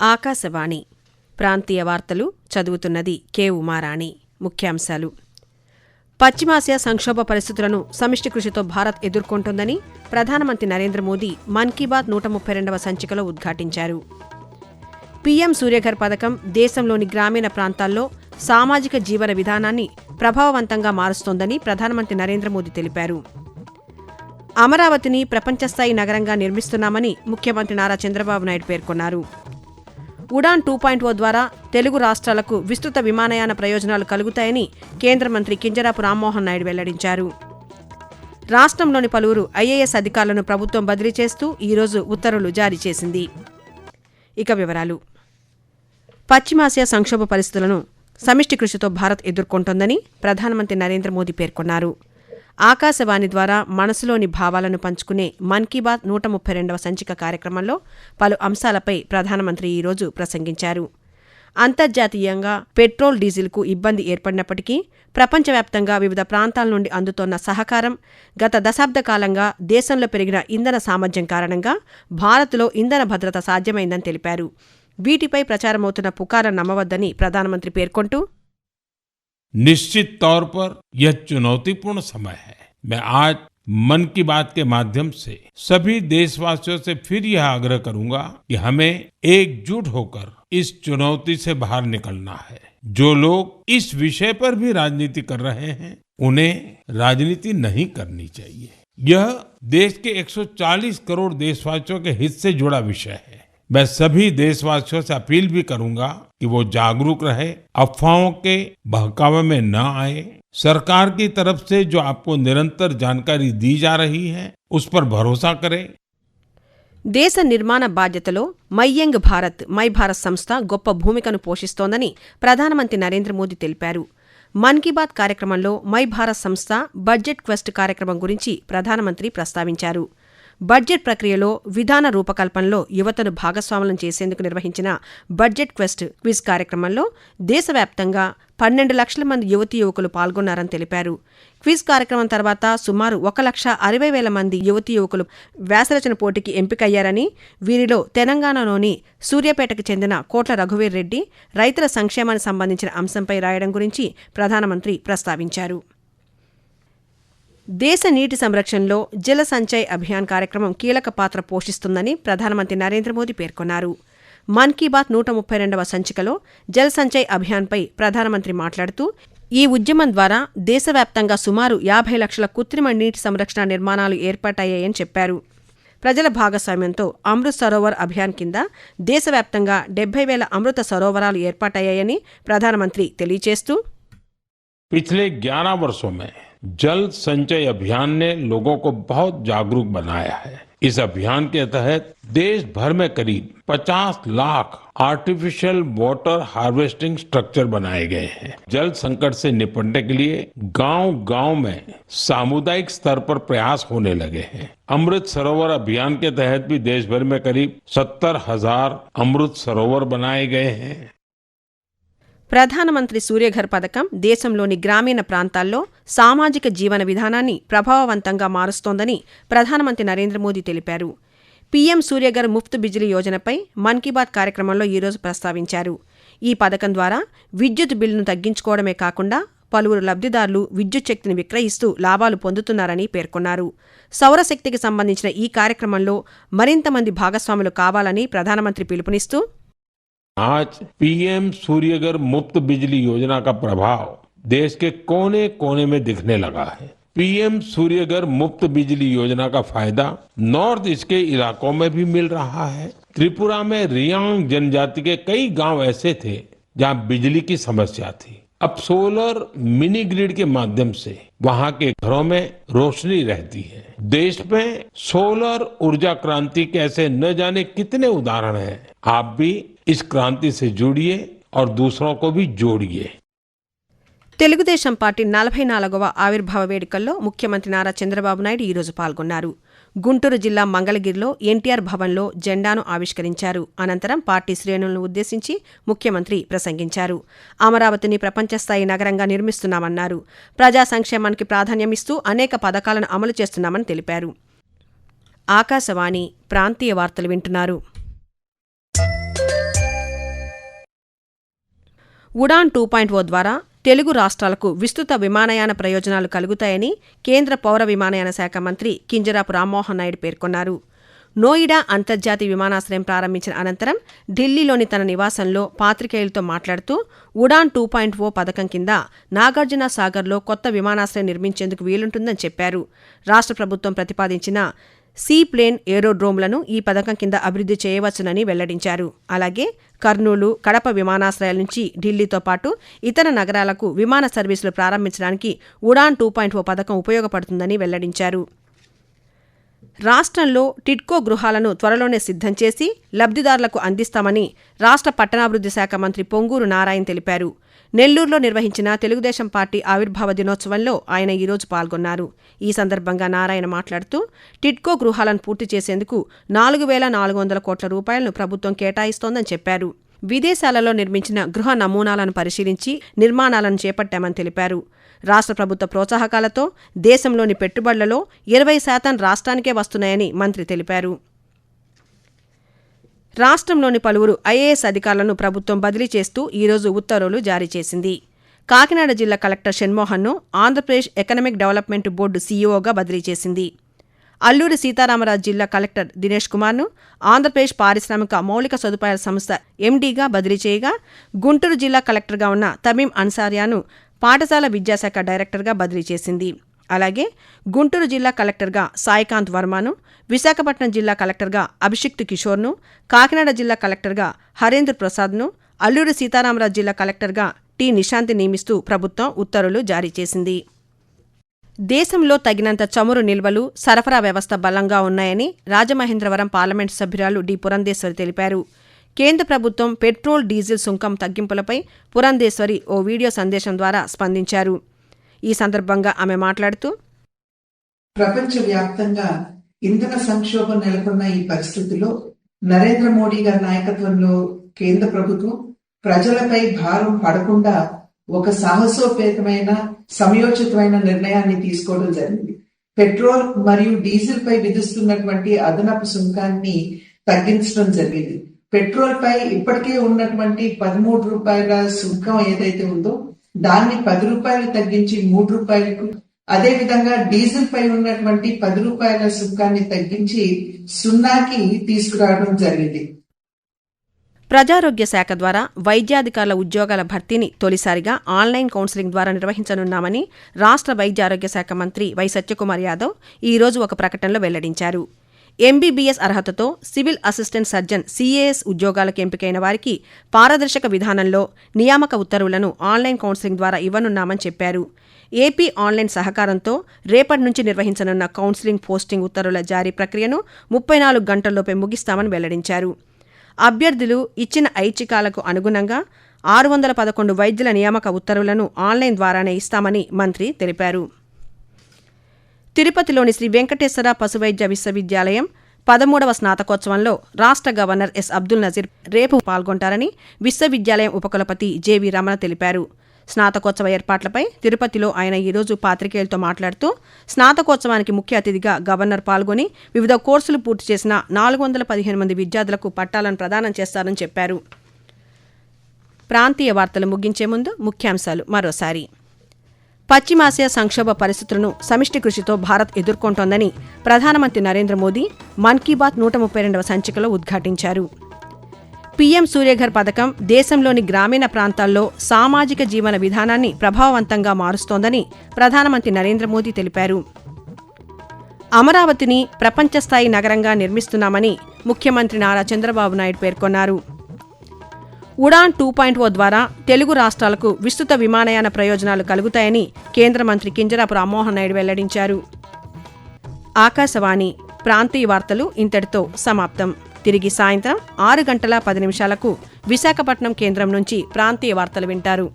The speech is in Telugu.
ఆకాశవాణి ప్రాంతీయ వార్తలు చదువుతున్నది కె ఉమారాణి. ముఖ్యాంశాలు: పశ్చిమాసియా సంక్షోభ పరిస్థితులను సమిష్టి కృషితో భారత్ ఎదుర్కొంటోందని ప్రధానమంత్రి నరేంద్ర మోదీ మన్ కీ బాత్ 132వ సంచికలో ఉద్ఘాటించారు. పీఎం సూర్యఘర్ పథకం దేశంలోని గ్రామీణ ప్రాంతాల్లో సామాజిక జీవన విధానాన్ని ప్రభావవంతంగా మారుస్తోందని ప్రధానమంత్రి నరేంద్ర మోదీ తెలిపారు. అమరావతిని ప్రపంచస్థాయి నగరంగా నిర్మిస్తున్నామని ముఖ్యమంత్రి నారా చంద్రబాబు నాయుడు పేర్కొన్నారు. ఉడాన్ 2.0 ద్వారా తెలుగు రాష్ట్రాలకు విస్తృత విమానయాన ప్రయోజనాలు కలుగుతాయని కేంద్ర మంత్రి కింజరాపు రామ్మోహన్ నాయుడు వెల్లడించారు. రాష్ట్రంలోని పలువురు ఐఏఎస్ అధికారులను ప్రభుత్వం బదిలీ చేస్తూ ఈరోజు ఉత్తర్వులు జారీ చేసింది. ఇక వివరాలు: పశ్చిమాసియా సంక్షోభ పరిస్థితులను సమిష్టి కృషితో భారత్ ఎదుర్కొంటోందని ప్రధానమంత్రి నరేంద్ర మోదీ పేర్కొన్నారు. ఆకాశవాణి ద్వారా మనసులోని భావాలను పంచుకునే మన్ కీ బాత్ 132వ సంచిక కార్యక్రమంలో పలు అంశాలపై ప్రధానమంత్రి ఈరోజు ప్రసంగించారు. అంతర్జాతీయంగా పెట్రోల్, డీజిల్కు ఇబ్బంది ఏర్పడినప్పటికీ ప్రపంచవ్యాప్తంగా వివిధ ప్రాంతాల నుండి అందుతోన్న సహకారం, గత దశాబ్ద కాలంగా దేశంలో పెరిగిన ఇంధన సామర్థ్యం కారణంగా భారత్లో ఇంధన భద్రత సాధ్యమైందని తెలిపారు. వీటిపై ప్రచారమవుతున్న పుకార్లను నమ్మవద్దని ప్రధానమంత్రి పేర్కొంటూ, निश्चित तौर पर यह चुनौतीपूर्ण समय है। मैं आज मन की बात के माध्यम से सभी देशवासियों से फिर यह आग्रह करूंगा कि हमें एकजुट होकर इस चुनौती से बाहर निकलना है। जो लोग इस विषय पर भी राजनीति कर रहे हैं, उन्हें राजनीति नहीं करनी चाहिए। यह देश के 140 करोड़ देशवासियों के हित से जुड़ा विषय है। मैं सभी देशवासियों से अपील भी करूंगा कि वो जागरूक रहे, अफवाहों के बहकावे में न आए। सरकार की तरफ से जो आपको निरंतर जानकारी दी जा रही है, उस पर भरोसा करें. దేశ నిర్మాణ బాధ్యతలో మైయంగ్ భారత్, మై భారత్ సంస్థ గొప్ప భూమికను పోషిస్తోందని ప్రధానమంత్రి నరేంద్ర మోదీ తెలిపారు. మన్ కీ బాత్ కార్యక్రమంలో మై భారత్ సంస్థ బడ్జెట్ క్వెస్ట్ కార్యక్రమం గురించి ప్రధానమంత్రి ప్రస్తావించారు. బడ్జెట్ ప్రక్రియలో విధాన రూపకల్పనలో యువతను భాగస్వాములను చేసేందుకు నిర్వహించిన బడ్జెట్ క్వెస్ట్ క్విజ్ కార్యక్రమంలో దేశవ్యాప్తంగా 12 లక్షల మంది యువతీ యువకులు పాల్గొన్నారని తెలిపారు. క్విజ్ కార్యక్రమం తర్వాత సుమారు 1,60,000 మంది యువతీ యువకులు వ్యాసరచన పోటీకి ఎంపికయ్యారని, వీరిలో తెలంగాణలోని సూర్యాపేటకు చెందిన కోట్ల రఘువీర్ రెడ్డి రైతుల సంక్షేమానికి సంబంధించిన అంశంపై రాయడం గురించి ప్రధానమంత్రి ప్రస్తావించారు. దేశ నీటి సంరక్షణలో జల సంచయ్ అభియాన్ కార్యక్రమం కీలక పాత్ర పోషిస్తుందని ప్రధానమంత్రి నరేంద్ర మోదీ పేర్కొన్నారు. మన్ కీ బాత్ 132వ సంచికలో జల్ సంచయ్ అభియాన్పై ప్రధానమంత్రి మాట్లాడుతూ, ఈ ఉద్యమం ద్వారా దేశవ్యాప్తంగా సుమారు 50 లక్షల కృత్రిమ నీటి సంరక్షణ నిర్మాణాలు ఏర్పాటయ్యాయని చెప్పారు. ప్రజల భాగస్వామ్యంతో అమృత్ సరోవర్ అభియాన్ కింద దేశవ్యాప్తంగా 70,000 అమృత సరోవరాలు ఏర్పాటయ్యాయని ప్రధానమంత్రి తెలియజేస్తూ, पिछले 11 वर्षों में जल संचय अभियान ने लोगों को बहुत जागरूक बनाया है। इस अभियान के तहत देश भर में करीब 50 lakh artificial water harvesting structure बनाए गए हैं। जल संकट से निपटने के लिए गांव-गांव में सामुदायिक स्तर पर प्रयास होने लगे हैं। अमृत सरोवर अभियान के तहत भी देश भर में करीब 70,000 अमृत सरोवर बनाए गए हैं। ప్రధానమంత్రి సూర్యఘర్ పథకం దేశంలోని గ్రామీణ ప్రాంతాల్లో సామాజిక జీవన విధానాన్ని ప్రభావవంతంగా మారుస్తోందని ప్రధానమంత్రి నరేంద్ర మోదీ తెలిపారు. పీఎం సూర్యఘర్ ముఫ్త్ బిజిలీ యోజనపై మన్ కీ బాత్ కార్యక్రమంలో ఈరోజు ప్రస్తావించారు. ఈ పథకం ద్వారా విద్యుత్ బిల్లును తగ్గించుకోవడమే కాకుండా పలువురు లబ్ధిదారులు విద్యుత్ శక్తిని విక్రయిస్తూ లాభాలు పొందుతున్నారని పేర్కొన్నారు. సౌరశక్తికి సంబంధించిన ఈ కార్యక్రమంలో మరింత మంది భాగస్వాములు కావాలని ప్రధానమంత్రి పిలుపునిస్తూ, आज पीएम सूर्यघर मुफ्त बिजली योजना का प्रभाव देश के कोने कोने में दिखने लगा है। पीएम सूर्यघर मुफ्त बिजली योजना का फायदा नॉर्थ ईस्ट के इलाकों में भी मिल रहा है। त्रिपुरा में रियांग जनजाति के कई गांव ऐसे थे जहां बिजली की समस्या थी। अब सोलर मिनी ग्रिड के माध्यम से वहां के घरों में रोशनी रहती है। देश में सोलर ऊर्जा क्रांति के ऐसे न जाने कितने उदाहरण हैं। आप भी इस क्रांति से जुड़िए और दूसरों को भी जोड़िए. తెలుగుదేశం పార్టీ 44వ ఆవిర్భావ వేడుకల్లో ముఖ్యమంత్రి నారా చంద్రబాబు నాయుడు ఈరోజు పాల్గొన్నారు. గుంటూరు జిల్లా మంగళగిరిలో ఎన్టీఆర్ భవన్లో జెండాను ఆవిష్కరించారు. అనంతరం పార్టీ శ్రేణులను ఉద్దేశించి ముఖ్యమంత్రి ప్రసంగించారు. అమరావతిని ప్రపంచస్థాయి నగరంగా నిర్మిస్తున్నామన్నారు. ప్రజా సంక్షేమానికి ప్రాధాన్యమిస్తూ అనేక పథకాలను అమలు చేస్తున్నామని తెలిపారు. ఆకాశవాణి ప్రాంతీయ వార్తలు వింటున్నారు. ఉడాన్ 2.0 ద్వారా తెలుగు రాష్ట్రాలకు విస్తృత విమానయాన ప్రయోజనాలు కలుగుతాయని కేంద్ర పౌర విమానయాన శాఖ మంత్రి కింజరాపు రామ్మోహన్ నాయుడు పేర్కొన్నారు. నోయిడా అంతర్జాతీయ విమానాశ్రయం ప్రారంభించిన అనంతరం ఢిల్లీలోని తన నివాసంలో పాత్రికేయులతో మాట్లాడుతూ ఉడాన్ 2.0 పథకం కింద నాగార్జున సాగర్లో కొత్త విమానాశ్రయం నిర్మించేందుకు వీలుంటుందని చెప్పారు. రాష్ట్ర ప్రభుత్వం ప్రతిపాదించిన సీ ప్లేన్ ఏరోడ్రోమ్లను ఈ పథకం కింద అభివృద్ధి చేయవచ్చునని వెల్లడించారు. అలాగే కర్నూలు, కడప విమానాశ్రయాల నుంచి ఢిల్లీతో పాటు ఇతర నగరాలకు విమాన సర్వీసులు ప్రారంభించడానికి ఉడాన్ 2.0 పథకం ఉపయోగపడుతుందని వెల్లడించారు. రాష్ట్రంలో టిడ్కో గృహాలను త్వరలోనే సిద్ధం చేసి లబ్ధిదారులకు అందిస్తామని రాష్ట్ర పట్టణాభివృద్ధి శాఖ మంత్రి పొంగూరు నారాయణ తెలిపారు. నెల్లూరులో నిర్వహించిన తెలుగుదేశం పార్టీ ఆవిర్భావ దినోత్సవంలో ఆయన ఈరోజు పాల్గొన్నారు. ఈ సందర్భంగా నారాయణ మాట్లాడుతూ టిడ్కో గృహాలను పూర్తి చేసేందుకు 4,400 కోట్ల రూపాయలను ప్రభుత్వం కేటాయిస్తోందని చెప్పారు. విదేశాలలో నిర్మించిన గృహ నమూనాలను పరిశీలించి నిర్మాణాలను చేపట్టామని తెలిపారు. రాష్ట్ర ప్రభుత్వ ప్రోత్సాహకాలతో దేశంలోని పెట్టుబడులలో 20% రాష్ట్రానికే వస్తున్నాయని మంత్రి తెలిపారు. రాష్ట్రంలోని పలువురు ఐఏఎస్ అధికారులను ప్రభుత్వం బదిలీ చేస్తూ ఈరోజు ఉత్తర్వులు జారీ చేసింది. కాకినాడ జిల్లా కలెక్టర్ షణ్మోహన్ను ఆంధ్రప్రదేశ్ ఎకనామిక్ డెవలప్మెంట్ బోర్డు సీఈఓగా బదిలీ చేసింది. అల్లూరి సీతారామరాజు జిల్లా కలెక్టర్ దినేష్ కుమార్ను ఆంధ్రప్రదేశ్ పారిశ్రామిక మౌలిక సదుపాయాల సంస్థ ఎండీగా బదిలీ చేయగా, గుంటూరు జిల్లా కలెక్టర్గా ఉన్న తమీం అన్సారియాను పాఠశాల విద్యాశాఖ డైరెక్టర్గా బదిలీ చేసింది. అలాగే గుంటూరు జిల్లా కలెక్టర్గా సాయికాంత్ వర్మను, విశాఖపట్నం జిల్లా కలెక్టర్గా అభిషిక్త్ కిషోర్ను, కాకినాడ జిల్లా కలెక్టర్గా హరేంద్ర ప్రసాద్ను, అల్లూరి సీతారామరాజు జిల్లా కలెక్టర్గా టి నిశాంతి నియమిస్తూ ప్రభుత్వం ఉత్తర్వులు జారీ చేసింది. దేశంలో తగినంత చమురు నిల్వలు, సరఫరా వ్యవస్థ బలంగా ఉన్నాయని రాజమహేంద్రవరం పార్లమెంటు సభ్యురాలు డి పురంధేశ్వరి తెలిపారు. కేంద్ర ప్రభుత్వం పెట్రోల్, డీజిల్ సుంకం తగ్గింపులపై పురంధేశ్వరి ఓ వీడియో సందేశం ద్వారా స్పందించారు. ఈ సందర్భంగా ఆమె మాట్లాడుతూ, ప్రపంచవ్యాప్తంగా ఇంధన సంక్షోభం నెలకొన్న ఈ పరిస్థితుల్లో నరేంద్ర మోడీ గారి నాయకత్వంలో కేంద్ర ప్రభుత్వం ప్రజలపై భారం పడకుండా ఒక సాహసోపేతమైన సమయోచితమైన నిర్ణయాన్ని తీసుకోవడం జరిగింది. పెట్రోల్ మరియు డీజిల్ పై విధిస్తున్నటువంటి అదనపు సుంకాన్ని తగ్గించడం జరిగింది. పెట్రోల్ పై ఇప్పటికే ఉన్నటువంటి 13 రూపాయల సుంకం ఏదైతే ఉందో దాన్ని 10 రూపాయలు తగ్గించి 3 రూపాయలకు, అదే విధంగా డీజిల్ పై ఉన్నటువంటి 10 రూపాయల సుంకాన్ని తగ్గించి 0కి తీసుకురావడం జరిగింది. ప్రజారోగ్య శాఖ ద్వారా వైద్యాధికారుల ఉద్యోగాల భర్తీని తొలిసారిగా ఆన్లైన్ కౌన్సిలింగ్ ద్వారా నిర్వహించనున్నామని రాష్ట్ర వైద్యారోగ్య శాఖ మంత్రి వై సత్యకుమార్ యాదవ్ ఈరోజు ఒక ప్రకటనలో వెల్లడించారు. ఎంబీబీఎస్ అర్హతతో సివిల్ అసిస్టెంట్ సర్జన్ సీఏఎస్ ఉద్యోగాలకు ఎంపికైన వారికి పారదర్శక విధానంలో నియామక ఉత్తర్వులను ఆన్లైన్ కౌన్సిలింగ్ ద్వారా ఇవ్వనున్నామని చెప్పారు. ఏపీ ఆన్లైన్ సహకారంతో రేపటి నుంచి నిర్వహించనున్న కౌన్సిలింగ్ పోస్టింగ్ ఉత్తర్వుల జారీ ప్రక్రియను 34 గంటల్లోపే ముగిస్తామని వెల్లడించారు. అభ్యర్థులు ఇచ్చిన ఐచ్ఛికాలకు అనుగుణంగా 611 వైద్యుల నియామక ఉత్తర్వులను ఆన్లైన్ ద్వారానే ఇస్తామని మంత్రి తెలిపారు. తిరుపతిలోని శ్రీ వెంకటేశ్వర పశువైద్య విశ్వవిద్యాలయం 13వ స్నాతకోత్సవంలో రాష్ట్ర గవర్నర్ ఎస్ అబ్దుల్ నజీర్ రేపు పాల్గొంటారని విశ్వవిద్యాలయం ఉపకులపతి జేవీ రమణ తెలిపారు. స్నాతకోత్సవ ఏర్పాట్లపై తిరుపతిలో ఆయన ఈరోజు పాత్రికేయులతో మాట్లాడుతూ, స్నాతకోత్సవానికి ముఖ్య అతిథిగా గవర్నర్ పాల్గొని వివిధ కోర్సులు పూర్తి చేసిన 415 మంది విద్యార్థులకు పట్టాలను ప్రదానం చేస్తారని చెప్పారు. ప్రాంతీయ వార్తలు ముగించే ముందు ముఖ్యాంశాలు మరోసారి. పశ్చిమాసియా సంక్షోభ పరిస్థితులను సమిష్టి కృషితో భారత్ ఎదుర్కొంటోందని ప్రధానమంత్రి నరేంద్ర మోదీ మన్ కీ బాత్ 132వ సంచికలో ఉద్ఘాటించారు. పీఎం సూర్యఘర్ పథకం దేశంలోని గ్రామీణ ప్రాంతాల్లో సామాజిక జీవన విధానాన్ని ప్రభావవంతంగా మారుస్తోందని ప్రధానమంత్రి నరేంద్ర మోదీ తెలిపారు. అమరావతిని ప్రపంచస్థాయి నగరంగా నిర్మిస్తున్నామని ముఖ్యమంత్రి నారా చంద్రబాబు నాయుడు పేర్కొన్నారు. ఉడాన్ 2.0 ద్వారా తెలుగు రాష్ట్రాలకు విస్తృత విమానయాన ప్రయోజనాలు కలుగుతాయని కేంద్ర మంత్రి కింజరాపు రామ్మోహన్ నాయుడు వెల్లడించారు. ఆకాశవాణి ప్రాంతీయ వార్తలు ఇంతటితో సమాప్తం. తిరిగి సాయంత్రం 6 గంటల 10 నిమిషాలకు విశాఖపట్నం కేంద్రం నుంచి ప్రాంతీయ వార్తలు వింటారు.